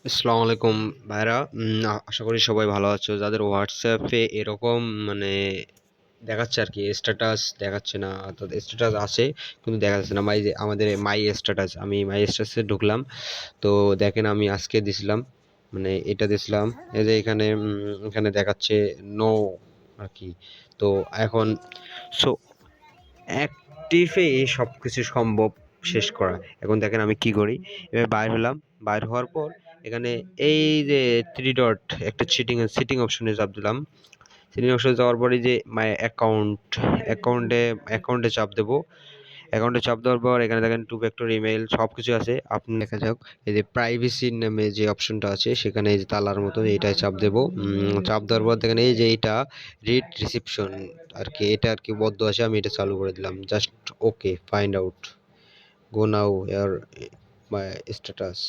আসসালামু আলাইকুম ভাইরা। আশা করি সবাই ভালো আছো। যাদের হোয়াটসঅ্যাপে এরকম মানে দেখাচ্ছে আর কি, স্ট্যাটাস দেখাচ্ছে না, অর্থাৎ স্ট্যাটাস আছে কিন্তু দেখা যাচ্ছে না। যে আমাদের মাই স্ট্যাটাস, আমি মাই স্ট্যাটাসে ঢুকলাম। তো দেখেন আমি আজকে দিছিলাম, মানে এটা দিছিলাম। এই যে এখানে এখানে দেখাচ্ছে নো আর কি। তো এখন সো অ্যাক্টিভে সব কিছু সম্ভব শেষ করা। এখন দেখেন আমি কি করি। এবার বাইর হলাম, বাইর হওয়ার পর এখানে এই যে থ্রি ডট একটা সিটিং অপশনে চাপ দিলাম। সিটিং অপশনে যাওয়ার পরে যে মাই অ্যাকাউন্টে চাপ দেবো। অ্যাকাউন্টে চাপ দেওয়ার পর এখানে দেখেন টু ফ্যাক্টর ইমেল সব কিছু আছে। আপনি দেখা যাক এই যে প্রাইভেসি নামে যে অপশনটা আছে সেখানে এই যে তালার মতো এইটায় চাপ দেবো। চাপ দেওয়ার পর দেখেন এই যে এইটা রিড রিসিপশন আর কি, এটা আর কি বদ্ধ আছে, আমি এটা চালু করে দিলাম। জাস্ট ওকে, ফাইন্ড আউট, গো নাও ইয়ার মাই স্ট্যাটাস।